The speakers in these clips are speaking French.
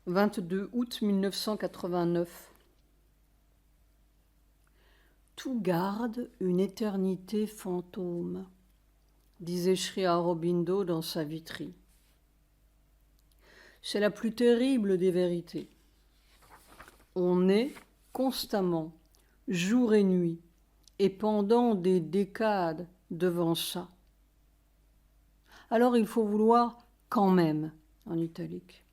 22 août 1989. Tout garde une éternité fantôme, disait Sri Aurobindo dans sa Vitri. C'est la plus terrible des vérités. On est constamment, jour et nuit, et pendant des décades devant ça. Alors il faut vouloir quand même, en italique.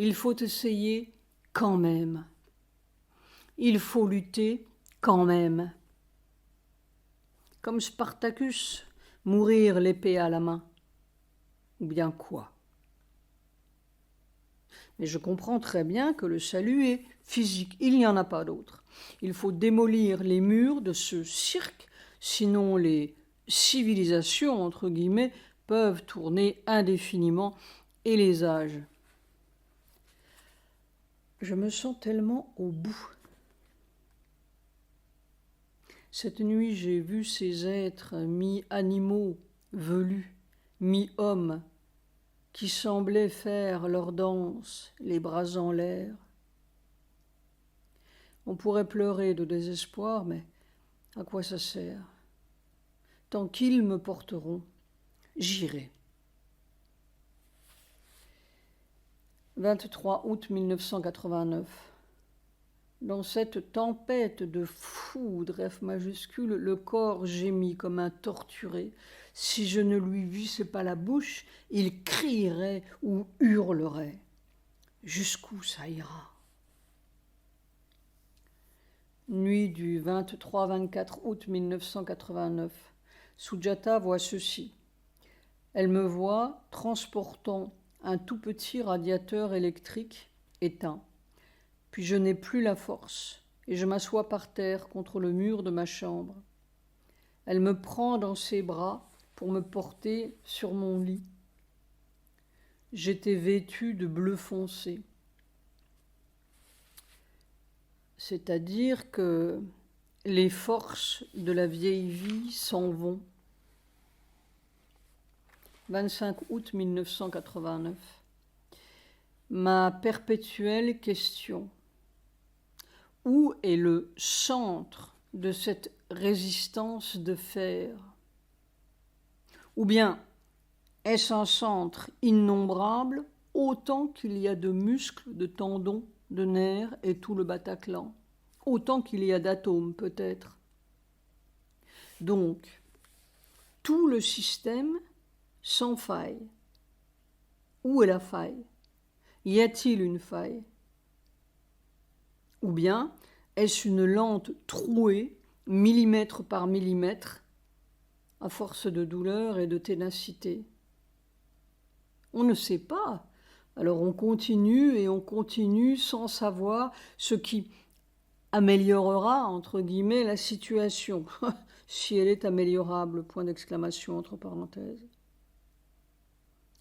Il faut essayer quand même. Il faut lutter quand même. Comme Spartacus, mourir l'épée à la main. Ou bien quoi? Mais je comprends très bien que le salut est physique. Il n'y en a pas d'autre. Il faut démolir les murs de ce cirque, sinon les civilisations, entre guillemets, peuvent tourner indéfiniment et les âges. Je me sens tellement au bout. Cette nuit, j'ai vu ces êtres mi-animaux, velus, mi-hommes, qui semblaient faire leur danse, les bras en l'air. On pourrait pleurer de désespoir, mais à quoi ça sert? Tant qu'ils me porteront, j'irai. 23 août 1989. Dans cette tempête de foudre, F majuscule, le corps gémit comme un torturé. Si je ne lui vissais pas la bouche, il crierait ou hurlerait. Jusqu'où ça ira? Nuit du 23-24 août 1989. Sujata voit ceci. Elle me voit transportant un tout petit radiateur électrique éteint. Puis je n'ai plus la force et je m'assois par terre contre le mur de ma chambre. Elle me prend dans ses bras pour me porter sur mon lit. J'étais vêtue de bleu foncé. C'est-à-dire que les forces de la vieille vie s'en vont. 25 août 1989. Ma perpétuelle question. Où est le centre de cette résistance de fer? Ou bien est-ce un centre innombrable autant qu'il y a de muscles, de tendons, de nerfs et tout le Bataclan? Autant qu'il y a d'atomes peut-être. Donc, tout le système sans faille. Où est la faille? Y a-t-il une faille? Ou bien est-ce une lente trouée, millimètre par millimètre, à force de douleur et de ténacité? On ne sait pas. Alors on continue et on continue sans savoir ce qui améliorera, entre guillemets, la situation, si elle est améliorable, point d'exclamation entre parenthèses.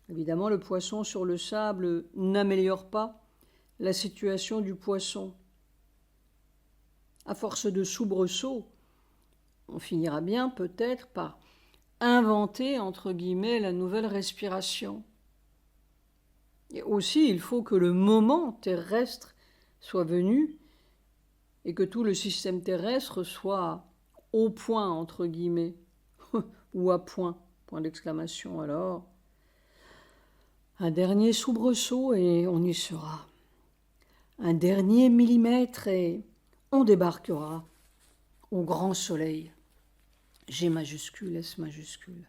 Évidemment, le poisson sur le sable n'améliore pas la situation du poisson. À force de soubresauts, on finira bien peut-être par inventer, entre guillemets, la nouvelle respiration. Et aussi, il faut que le moment terrestre soit venu et que tout le système terrestre soit au point, entre guillemets, ou à point, point d'exclamation. Alors, un dernier soubresaut et on y sera. Un dernier millimètre et on débarquera au grand soleil. G majuscule, S majuscule.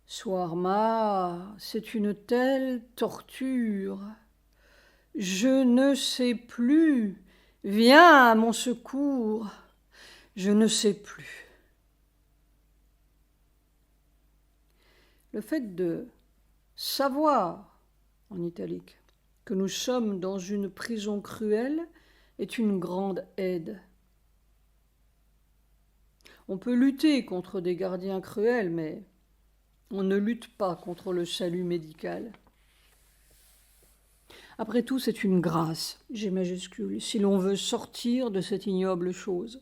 Swarma, c'est une telle torture. Je ne sais plus. Viens à mon secours. Je ne sais plus. Le fait de savoir, en italique, que nous sommes dans une prison cruelle est une grande aide. On peut lutter contre des gardiens cruels, mais on ne lutte pas contre le salut médical. Après tout, c'est une grâce, G majuscule, si l'on veut sortir de cette ignoble chose.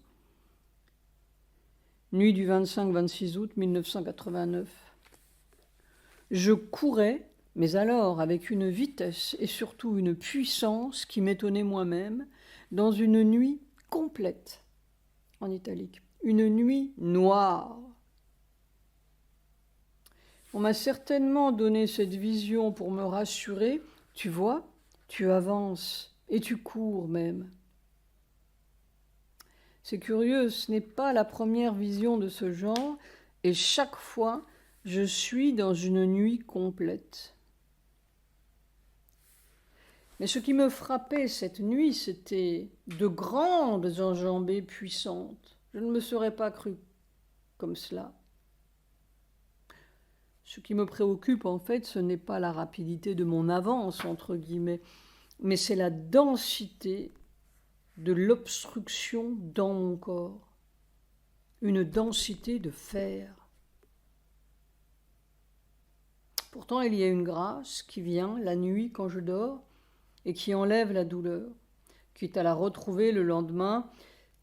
Nuit du 25-26 août 1989. Je courais mais alors avec une vitesse et surtout une puissance qui m'étonnait moi-même, dans une nuit complète, en italique, une nuit noire. On m'a certainement donné cette vision pour me rassurer. Tu vois, tu avances et tu cours même. C'est curieux, ce n'est pas la première vision de ce genre, et chaque fois, je suis dans une nuit complète. Mais ce qui me frappait cette nuit, c'était de grandes enjambées puissantes. Je ne me serais pas cru comme cela. Ce qui me préoccupe, en fait, ce n'est pas la rapidité de mon avance, entre guillemets, mais c'est la densité de l'obstruction dans mon corps. Une densité de fer. Pourtant, il y a une grâce qui vient la nuit quand je dors et qui enlève la douleur, quitte à la retrouver le lendemain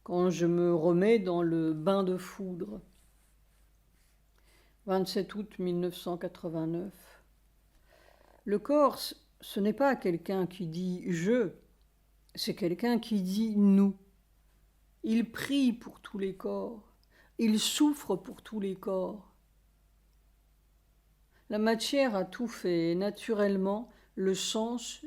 quand je me remets dans le bain de foudre. 27 août 1989. Le corps, ce n'est pas quelqu'un qui dit « je », c'est quelqu'un qui dit « nous ». Il prie pour tous les corps, il souffre pour tous les corps. La matière a tout fait et naturellement le sens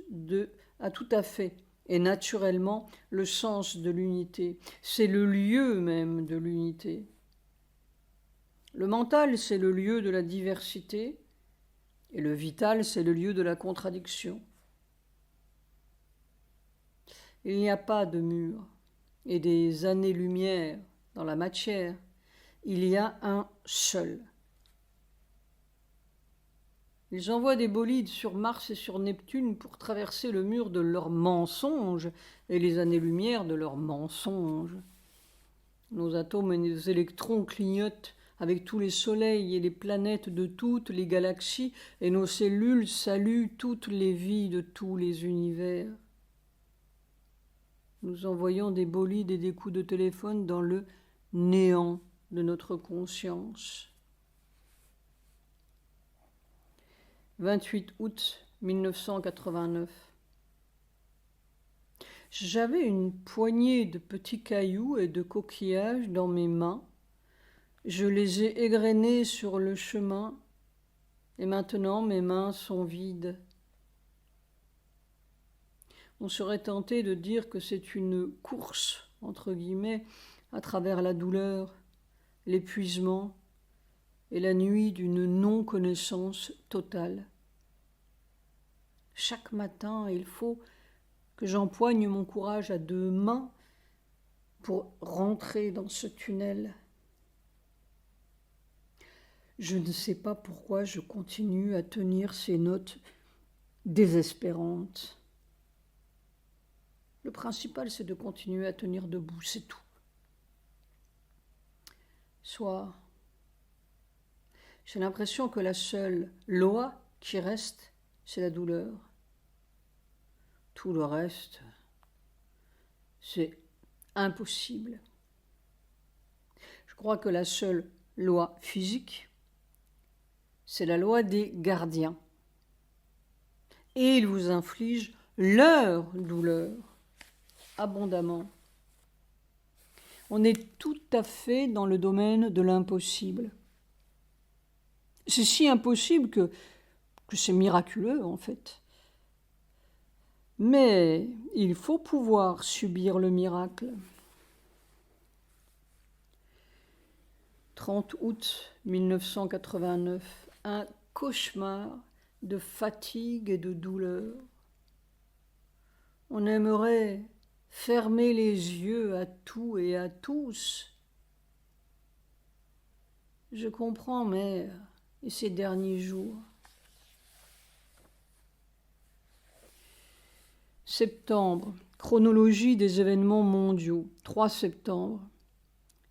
a tout à fait et naturellement le sens de l'unité. C'est le lieu même de l'unité. Le mental, c'est le lieu de la diversité, et le vital, c'est le lieu de la contradiction. Il n'y a pas de mur et des années-lumière dans la matière. Il y a un seul. Ils envoient des bolides sur Mars et sur Neptune pour traverser le mur de leurs mensonges et les années-lumière de leurs mensonges. Nos atomes et nos électrons clignotent avec tous les soleils et les planètes de toutes les galaxies, et nos cellules saluent toutes les vies de tous les univers. Nous envoyons des bolides et des coups de téléphone dans le néant de notre conscience. 28 août 1989. J'avais une poignée de petits cailloux et de coquillages dans mes mains. Je les ai égrenés sur le chemin et maintenant mes mains sont vides. On serait tenté de dire que c'est une course, entre guillemets, à travers la douleur, l'épuisement et la nuit d'une non-connaissance totale. Chaque matin, il faut que j'empoigne mon courage à deux mains pour rentrer dans ce tunnel. Je ne sais pas pourquoi je continue à tenir ces notes désespérantes. Le principal, c'est de continuer à tenir debout, c'est tout. Soit, j'ai l'impression que la seule loi qui reste, c'est la douleur. Tout le reste, c'est impossible. Je crois que la seule loi physique, c'est la loi des gardiens. Et ils vous infligent leur douleur abondamment. On est tout à fait dans le domaine de l'impossible. C'est si impossible que c'est miraculeux en fait. Mais il faut pouvoir subir le miracle. 30 août 1989, un cauchemar de fatigue et de douleur. On aimerait fermer les yeux à tout et à tous. Je comprends, mère, et ces derniers jours. Septembre, chronologie des événements mondiaux. 3 septembre.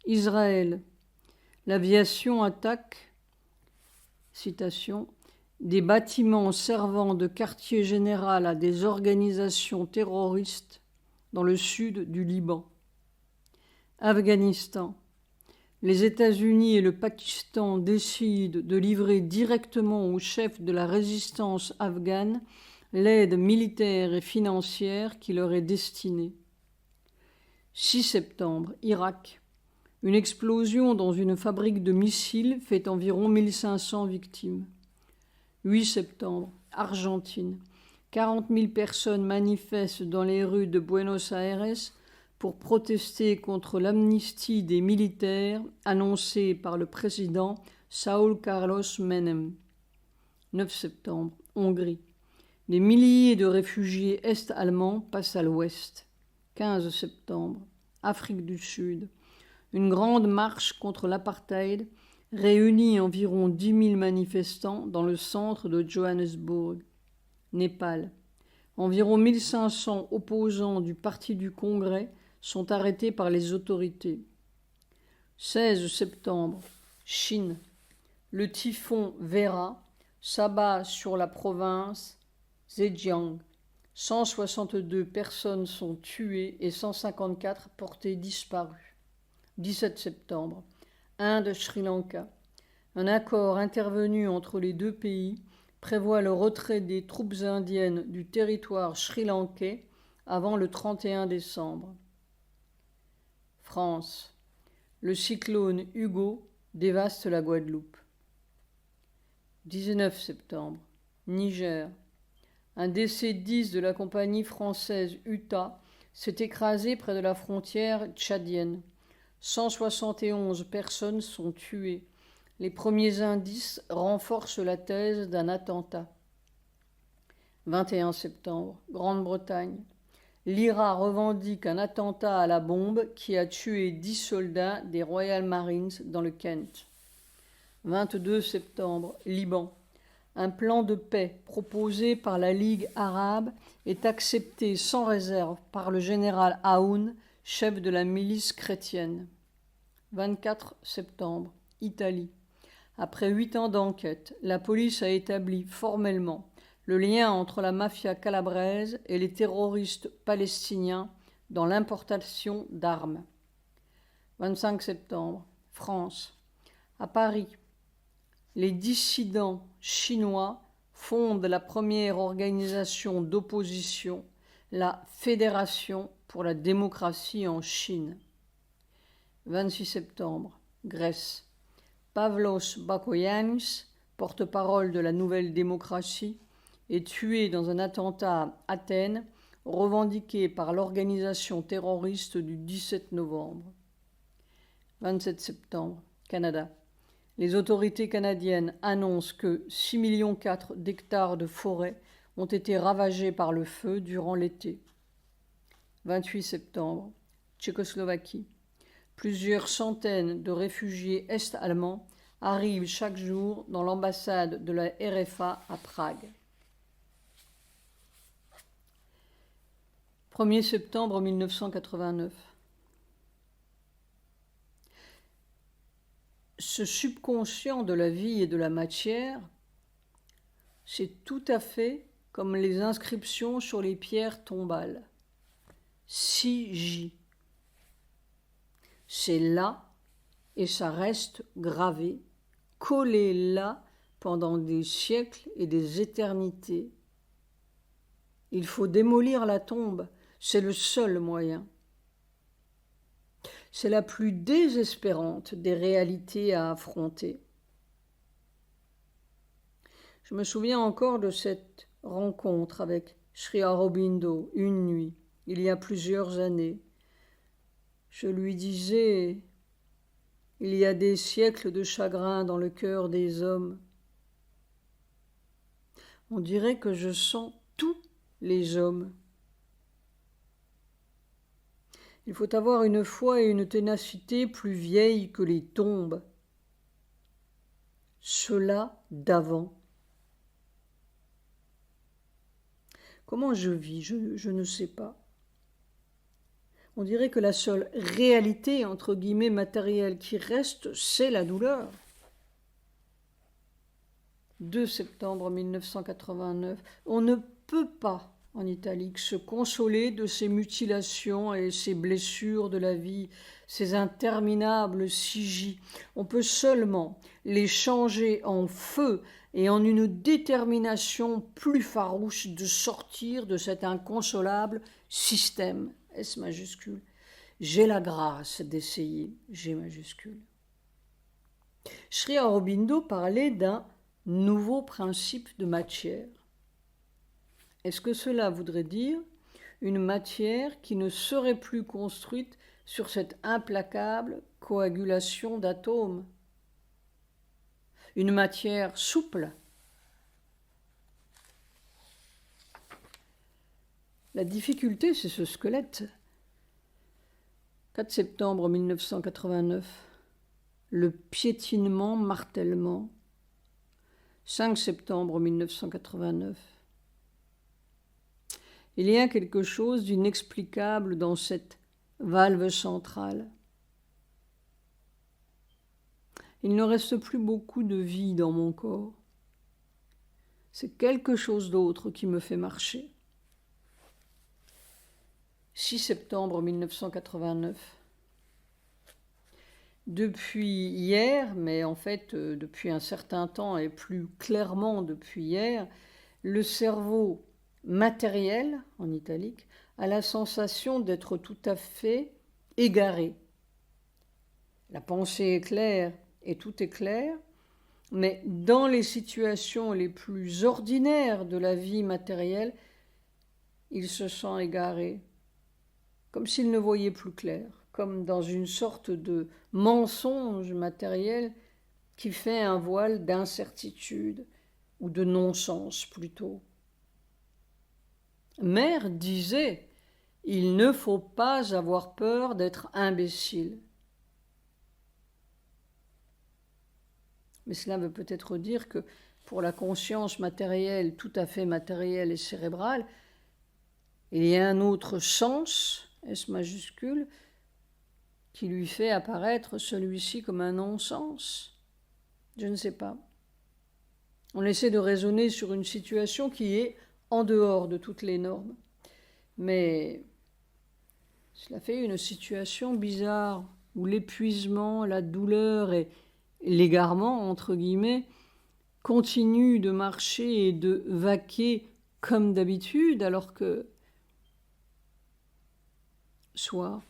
Israël. L'aviation attaque, citation, des bâtiments servant de quartier général à des organisations terroristes dans le sud du Liban. Afghanistan. les États-Unis et le Pakistan décident de livrer directement au chef de la résistance afghane l'aide militaire et financière qui leur est destinée. 6 septembre, Irak. Une explosion dans une fabrique de missiles fait environ 1500 victimes. 8 septembre, Argentine. 40 000 personnes manifestent dans les rues de Buenos Aires pour protester contre l'amnistie des militaires annoncée par le président Saúl Carlos Menem. 9 septembre, Hongrie. Des milliers de réfugiés est-allemands passent à l'ouest. 15 septembre, Afrique du Sud. Une grande marche contre l'apartheid réunit environ 10 000 manifestants dans le centre de Johannesburg. Népal. Environ 1500 opposants du Parti du Congrès sont arrêtés par les autorités. 16 septembre, Chine. Le typhon Vera s'abat sur la province Zhejiang. 162 personnes sont tuées et 154 portées disparues. 17 septembre, Inde-Sri Lanka. Un accord intervenu entre les deux pays prévoit le retrait des troupes indiennes du territoire sri-lankais avant le 31 décembre. France. Le cyclone Hugo dévaste la Guadeloupe. 19 septembre, Niger. Un DC-10 de la compagnie française Utah s'est écrasé près de la frontière tchadienne. 171 personnes sont tuées. Les premiers indices renforcent la thèse d'un attentat. 21 septembre, Grande-Bretagne. L'IRA revendique un attentat à la bombe qui a tué 10 soldats des Royal Marines dans le Kent. 22 septembre, Liban. Un plan de paix proposé par la Ligue arabe est accepté sans réserve par le général Aoun, chef de la milice chrétienne. 24 septembre, Italie. Après 8 ans d'enquête, la police a établi formellement le lien entre la mafia calabraise et les terroristes palestiniens dans l'importation d'armes. 25 septembre, France. À Paris, les dissidents chinois fondent la première organisation d'opposition, la Fédération pour la démocratie en Chine. 26 septembre, Grèce. Pavlos Bakoyannis, porte-parole de la Nouvelle Démocratie, est tué dans un attentat à Athènes, revendiqué par l'organisation terroriste du 17 novembre. 27 septembre, Canada. Les autorités canadiennes annoncent que 6,4 millions d'hectares de forêt ont été ravagés par le feu durant l'été. 28 septembre, Tchécoslovaquie. Plusieurs centaines de réfugiés est-allemands arrivent chaque jour dans l'ambassade de la RFA à Prague. 1er septembre 1989. Ce subconscient de la vie et de la matière, c'est tout à fait comme les inscriptions sur les pierres tombales. 6J. C'est là et ça reste gravé, collé là pendant des siècles et des éternités. Il faut démolir la tombe, c'est le seul moyen. C'est la plus désespérante des réalités à affronter. Je me souviens encore de cette rencontre avec Sri Aurobindo une nuit, il y a plusieurs années. Je lui disais, il y a des siècles de chagrin dans le cœur des hommes. On dirait que je sens tous les hommes. Il faut avoir une foi et une ténacité plus vieilles que les tombes. Ceux-là d'avant. Comment je vis, je ne sais pas. On dirait que la seule réalité, entre guillemets, matérielle qui reste, c'est la douleur. 2 septembre 1989. On ne peut pas en italique, se consoler de ces mutilations et ces blessures de la vie, ces interminables sigies. On peut seulement les changer en feu et en une détermination plus farouche de sortir de cet inconsolable système, S majuscule. J'ai la grâce d'essayer, G majuscule. Sri Aurobindo parlait d'un nouveau principe de matière. Est-ce que cela voudrait dire une matière qui ne serait plus construite sur cette implacable coagulation d'atomes? Une matière souple? La difficulté, c'est ce squelette. 4 septembre 1989. Le piétinement, martèlement. 5 septembre 1989. Il y a quelque chose d'inexplicable dans cette valve centrale. Il ne reste plus beaucoup de vie dans mon corps. C'est quelque chose d'autre qui me fait marcher. 6 septembre 1989. Depuis hier, mais en fait depuis un certain temps et plus clairement depuis hier, le cerveau matériel, en italique, a la sensation d'être tout à fait égaré. La pensée est claire et tout est clair, mais dans les situations les plus ordinaires de la vie matérielle, il se sent égaré, comme s'il ne voyait plus clair, comme dans une sorte de mensonge matériel qui fait un voile d'incertitude ou de non-sens plutôt. Mère disait « Il ne faut pas avoir peur d'être imbécile ». Mais cela veut peut-être dire que pour la conscience matérielle, tout à fait matérielle et cérébrale, il y a un autre sens, S majuscule, qui lui fait apparaître celui-ci comme un non-sens. Je ne sais pas. On essaie de raisonner sur une situation qui est en dehors de toutes les normes. Mais cela fait une situation bizarre où l'épuisement, la douleur et l'égarement, entre guillemets, continuent de marcher et de vaquer comme d'habitude, alors que soit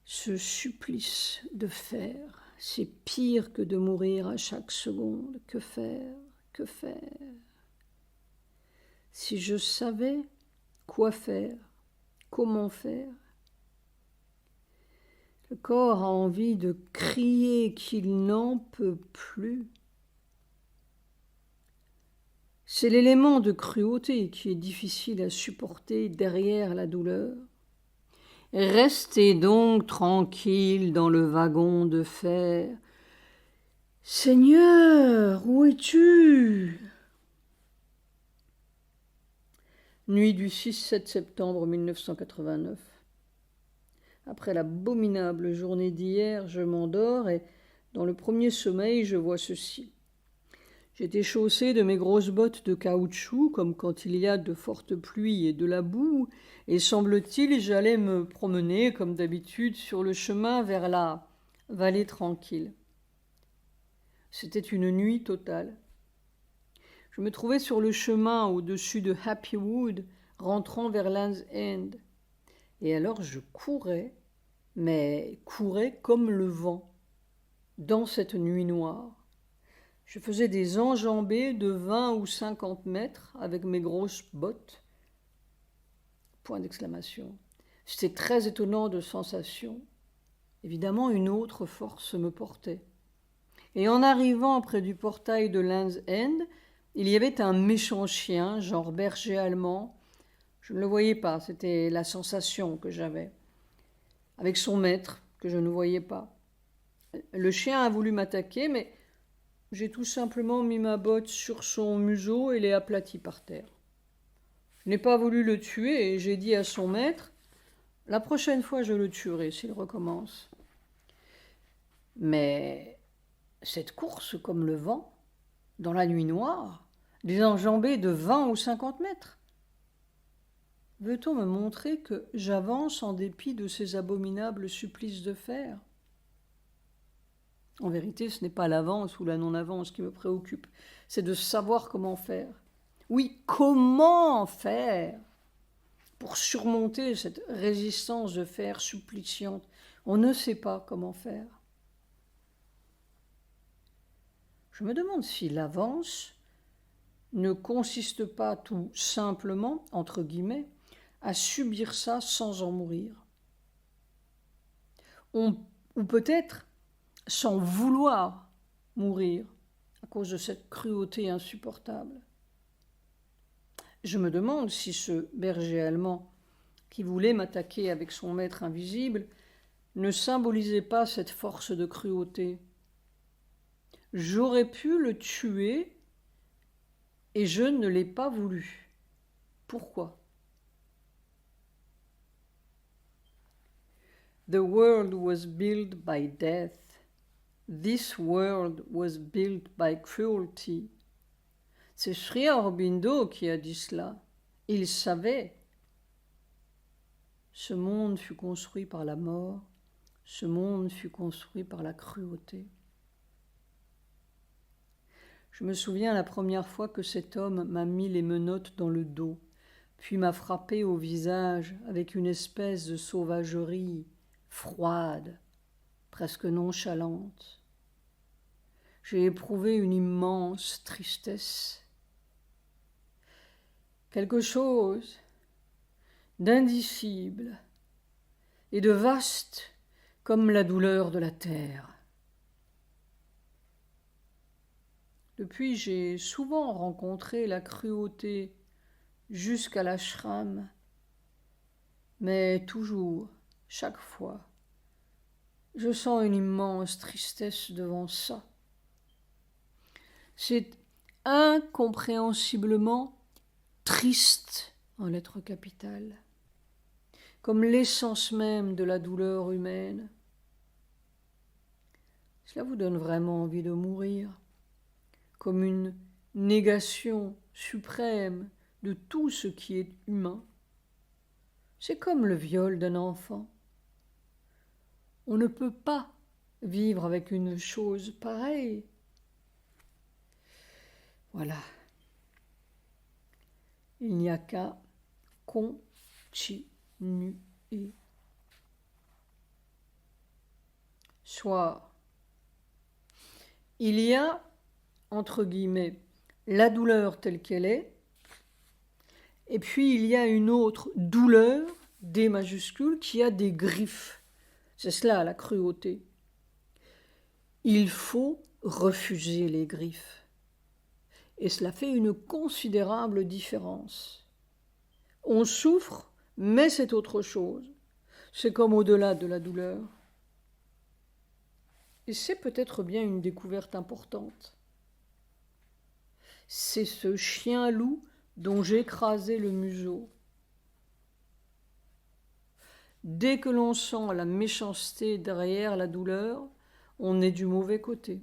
ce supplice de faire, c'est pire que de mourir à chaque seconde. Que faire? Que faire? Si je savais quoi faire, comment faire? Le corps a envie de crier qu'il n'en peut plus. C'est l'élément de cruauté qui est difficile à supporter derrière la douleur. Restez donc tranquille dans le wagon de fer. Seigneur, où es-tu? Nuit du 6-7 septembre 1989. Après l'abominable journée d'hier, je m'endors et dans le premier sommeil, je vois ceci. J'étais chaussé de mes grosses bottes de caoutchouc, comme quand il y a de fortes pluies et de la boue, et semble-t-il, j'allais me promener, comme d'habitude, sur le chemin vers la vallée tranquille. C'était une nuit totale. Je me trouvais sur le chemin au-dessus de Happy Wood, rentrant vers Land's End. Et alors je courais, mais courais comme le vent, dans cette nuit noire. Je faisais des enjambées de 20 ou 50 mètres avec mes grosses bottes. Point d'exclamation. C'était très étonnant de sensation. Évidemment, une autre force me portait. Et en arrivant près du portail de Land's End, il y avait un méchant chien, genre berger allemand. Je ne le voyais pas, c'était la sensation que j'avais. Avec son maître, que je ne voyais pas. Le chien a voulu m'attaquer, mais j'ai tout simplement mis ma botte sur son museau et l'ai aplati par terre. Je n'ai pas voulu le tuer et j'ai dit à son maître « La prochaine fois, je le tuerai s'il recommence. » Mais cette course comme le vent, dans la nuit noire, des enjambées de 20 ou 50 mètres, Veut-on me montrer que j'avance en dépit de ces abominables supplices de fer? En vérité, ce n'est pas l'avance ou la non-avance qui me préoccupe, c'est de savoir comment faire. Oui, comment faire pour surmonter cette résistance de fer suppliciante? On ne sait pas comment faire. Je me demande si l'avance ne consiste pas tout simplement, entre guillemets, à subir ça sans en mourir. Ou peut-être sans vouloir mourir à cause de cette cruauté insupportable. Je me demande si ce berger allemand qui voulait m'attaquer avec son maître invisible ne symbolisait pas cette force de cruauté. J'aurais pu le tuer et je ne l'ai pas voulu. Pourquoi? The world was built by death. This world was built by cruelty. C'est Sri Aurobindo qui a dit cela. Il savait. Ce monde fut construit par la mort. Ce monde fut construit par la cruauté. Je me souviens la première fois que cet homme m'a mis les menottes dans le dos, puis m'a frappé au visage avec une espèce de sauvagerie froide, presque nonchalante. J'ai éprouvé une immense tristesse, quelque chose d'indicible et de vaste comme la douleur de la terre. Depuis, j'ai souvent rencontré la cruauté jusqu'à l'ashram, mais toujours, chaque fois, je sens une immense tristesse devant ça. C'est incompréhensiblement triste en lettres capitales, comme l'essence même de la douleur humaine. Cela vous donne vraiment envie de mourir, comme une négation suprême de tout ce qui est humain. C'est comme le viol d'un enfant. On ne peut pas vivre avec une chose pareille. Voilà. Il n'y a qu'à continuer. Soit il y a, entre guillemets, la douleur telle qu'elle est, et puis il y a une autre douleur, D majuscule, qui a des griffes. C'est cela la cruauté. Il faut refuser les griffes. Et cela fait une considérable différence. On souffre, mais c'est autre chose. C'est comme au-delà de la douleur. Et c'est peut-être bien une découverte importante. C'est ce chien-loup dont j'ai écrasé le museau. Dès que l'on sent la méchanceté derrière la douleur, on est du mauvais côté.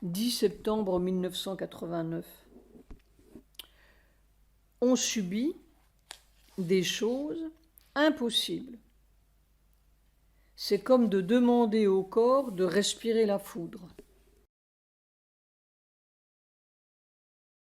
10 septembre 1989. On subit des choses impossibles. C'est comme de demander au corps de respirer la foudre.